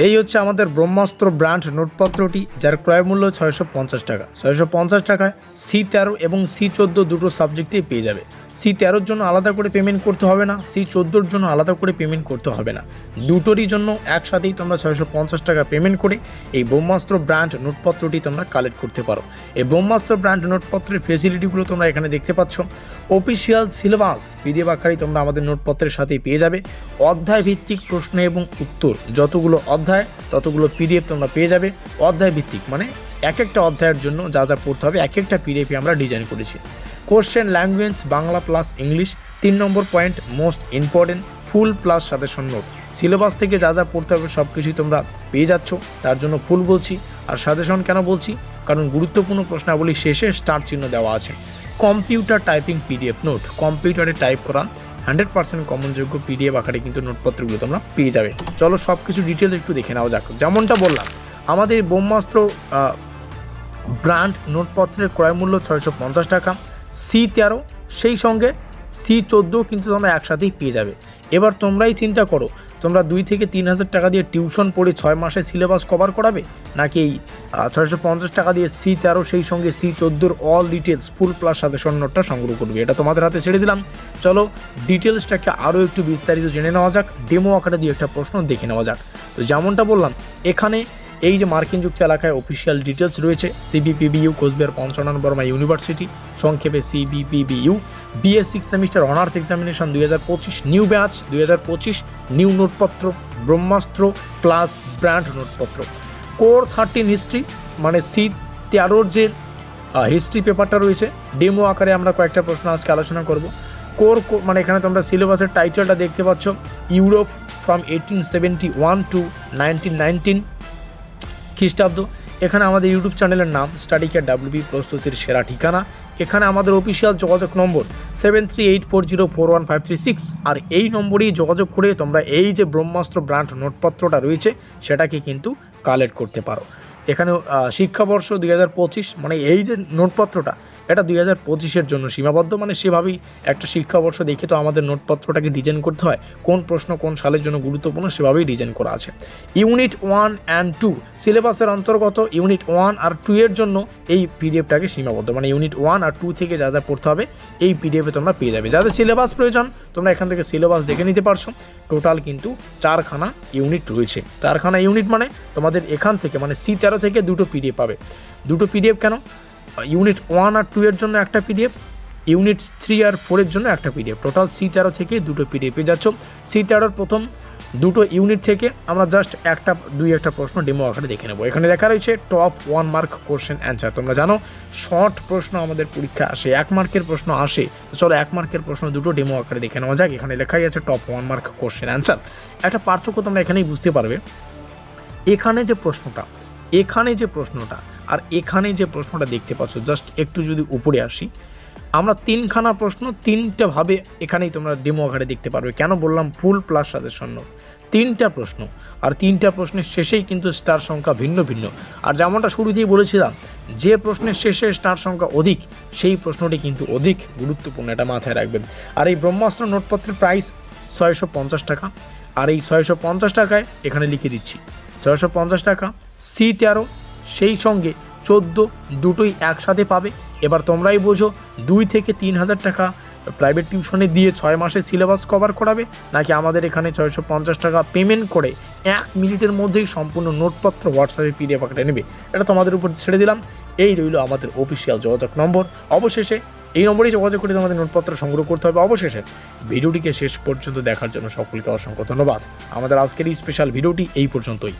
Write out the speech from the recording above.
এই হচ্ছে আমাদের ব্রহ্মাস্ত্র ব্র্যান্ড নোটপত্রটি, যার ক্রয় মূল্য 650 টাকা। 650 টাকায় C13 এবং C14 দুটো সাবজেক্টেই পেয়ে যাবে। C13 জন্য আলাদা করে পেমেন্ট করতে হবে না, C14 জন্য আলাদা করে পেমেন্ট করতে হবে না, দুটোরই জন্য একসাথেই তোমরা 650 টাকা পেমেন্ট করে এই ব্রহ্মাস্ত্র ব্র্যান্ড নোটপত্রটি তোমরা কালেক্ট করতে পারো। এই ব্রহ্মাস্ত্র ব্র্যান্ড নোটপত্রের ফেসিলিটিগুলো তোমরা এখানে দেখতে পাচ্ছ। অফিসিয়াল সিলেবাস পিডিএফ আকারেই তোমরা আমাদের নোটপত্রের সাথেই পেয়ে যাবে। অধ্যায় ভিত্তিক প্রশ্ন এবং উত্তর, যতগুলো অধ্যায় ততগুলো পিডিএফ তোমরা পেয়ে যাবে। অধ্যায় ভিত্তিক মানে এক একটা অধ্যায়ের জন্য যা যা পড়তে হবে এক একটা পিডিএফে আমরা ডিজাইন করেছি। Question language Bangla plus English, 3 নম্বর পয়েন্ট মোস্ট ইম্পর্টেন্ট, ফুল প্লাস সাজেশন নোট। সিলেবাস থেকে যা যা পড়তে হবে সব কিছুই তোমরা পেয়ে যাচ্ছ, তার জন্য ফুল বলছি। আর সাজেশন কেন বলছি, কারণ গুরুত্বপূর্ণ প্রশ্নাবলী শেষে স্টার চিহ্ন দেওয়া আছে। কম্পিউটার টাইপিং পিডিএফ নোট, কম্পিউটারে টাইপ করা 100% কমনযোগ্য পিডিএফ আকারে কিন্তু নোটপত্রগুলো তোমরা পেয়ে যাবে। চলো সব কিছু ডিটেলস একটু দেখে নেওয়া যাক। যেমনটা বললাম, আমাদের ব্রহ্মাস্ত্র ব্র্যান্ড নোটপত্রের ক্রয় মূল্য 650 টাকা। C13 সেই সঙ্গে C14 কিন্তু তোমরা একসাথেই পেয়ে যাবে। এবার তোমরাই চিন্তা করো, তোমরা 2 থেকে 3 হাজার টাকা দিয়ে টিউশন পড়ে 6 মাসে সিলেবাস কভার করাবে, নাকি এই 650 টাকা দিয়ে C13 সেই সঙ্গে C14 অল ডিটেলস ফুল প্লাস সাজেশন নোটটা সংগ্রহ করবে। এটা তোমাদের হাতে ছেড়ে দিলাম। চলো ডিটেলসটাকে আরও একটু বিস্তারিত জেনে নেওয়া যাক, ডেমো আকারে দিয়ে একটা প্রশ্ন দেখে নেওয়া যাক। তো যেমনটা বললাম, এখানে এই যে মার্কিনযুক্ত এলাকায় অফিসিয়াল ডিটেলস রয়েছে, CBPBU কোচবিহার পঞ্চনন বর্মা ইউনিভার্সিটি, সংক্ষেপে CBPBU, BA 6 semester honours examination 2025, new batch 2025, new Notepatra Brahmastra plus brand Notepatra. Core 13 history মানে C13 যে হিস্ট্রি পেপারটা রয়েছে, ডেমো আকারে আমরা কয়েকটা প্রশ্ন আজকে আলোচনা করব। কোর মানে এখানে তোমরা সিলেবাসের টাইটেলটা দেখতে পাচ্ছ, ইউরোপ ফ্রম 1871 টু 1919 খ্রিস্টাব্দ। এখানে আমাদের ইউটিউব চ্যানেলের নাম স্টাডি কেয়ার WB, প্রস্তুতির সেরা ঠিকানা। এখানে আমাদের অফিসিয়াল যোগাযোগ নম্বর 7384041536, আর এই নম্বরেই যোগাযোগ করে তোমরা এই যে ব্রহ্মাস্ত্র ব্র্যান্ড নোটপত্রটা রয়েছে সেটাকে কিন্তু কালেক্ট করতে পারো। এখানে শিক্ষাবর্ষ 2025 মানে এই যে নোটপত্রটা এটা 2025-এর জন্য সীমাবদ্ধ, মানে সেভাবেই একটা শিক্ষাবর্ষ দেখে তো আমাদের নোটপত্রটাকে ডিজাইন করতে হয়, কোন প্রশ্ন কোন সালের জন্য গুরুত্বপূর্ণ সেভাবেই ডিজাইন করা আছে। ইউনিট 1 অ্যান্ড 2 সিলেবাসের অন্তর্গত ইউনিট 1 আর 2 এর জন্য এই পিডিএফটাকে সীমাবদ্ধ, মানে ইউনিট 1 আর 2 থেকে যা যা পড়তে হবে এই পিডিএফে তোমরা পেয়ে যাবে। যাদের সিলেবাস প্রয়োজন তোমরা এখান থেকে সিলেবাস দেখে নিতে পারছো। টোটাল কিন্তু 4খানা ইউনিট রয়েছে। 4খানা ইউনিট মানে তোমাদের এখান থেকে মানে C13 থেকে দুটো পিডিএফ পাবে। দুটো পিডিএফ কেন? ইউনিট 1 আর 2 এর জন্য একটা পিডিএফ, ইউনিট 3 আর 4 এর জন্য একটা পিডিএফ। টোটাল C13 থেকে দুটো পিডিএফ পেয়ে যাচ্ছ। C13 প্রথম দুটো ইউনিট থেকে আমরা জাস্ট একটা প্রশ্ন ডেমো আকারে দেখে নেব। এখানে লেখা রয়েছে টপ 1 মার্ক কোশ্চেন অ্যান্সার। তোমরা জানো শর্ট প্রশ্ন আমাদের পরীক্ষা আসে, 1 মার্কের প্রশ্ন আসে। চলো 1 মার্কের প্রশ্ন দুটো ডেমো আকারে দেখে নেওয়া যাক। এখানে লেখাই আছে টপ 1 মার্ক কোশ্চেন অ্যান্সার। একটা পার্থক্য তোমরা এখানেই বুঝতে পারবে, এখানে যে প্রশ্নটা আর এখানে যে প্রশ্নটা দেখতে পাচ্ছ, জাস্ট একটু যদি উপরে আসি, আমরা 3খানা প্রশ্ন 3টা ভাবে এখানেই তোমরা ডেমো আকারে দেখতে পারবে। কেন বললাম ফুল প্লাস সাজেশন নোট? 3টা প্রশ্ন, আর 3টা প্রশ্নের শেষেই কিন্তু স্টার সংখ্যা ভিন্ন ভিন্ন। আর যেমনটা শুরুতেই বলেছিলাম, যে প্রশ্নের শেষে স্টার সংখ্যা অধিক সেই প্রশ্নটি কিন্তু অধিক গুরুত্বপূর্ণ, এটা মাথায় রাখবেন। আর এই ব্রহ্মাস্ত্র নোটপত্রের প্রাইস 650 টাকা। আর এই 650 টাকায় এখানে লিখে দিচ্ছি 650 টাকা, C13 সেই সঙ্গে 14 দুটোই একসাথে পাবে। এবার তোমরাই বোঝো 2 থেকে 3 হাজার টাকা প্রাইভেট টিউশনে দিয়ে 6 মাসে সিলেবাস কভার করাবে, নাকি আমাদের এখানে 650 টাকা পেমেন্ট করে 1 মিনিটের মধ্যেই সম্পূর্ণ নোটপত্র হোয়াটসঅ্যাপে পিডিএফ আকারে নেবে। এটা তোমাদের উপর ছেড়ে দিলাম। এই রইল আমাদের অফিসিয়াল যোগাযোগ নম্বর। অবশেষে এই নম্বরেই যোগাযোগ করে তোমাদের নোটপত্র সংগ্রহ করতে হবে। অবশেষে ভিডিওটিকে শেষ পর্যন্ত দেখার জন্য সকলকে অসংখ্য ধন্যবাদ। আমাদের আজকের এই স্পেশাল ভিডিওটি এই পর্যন্তই।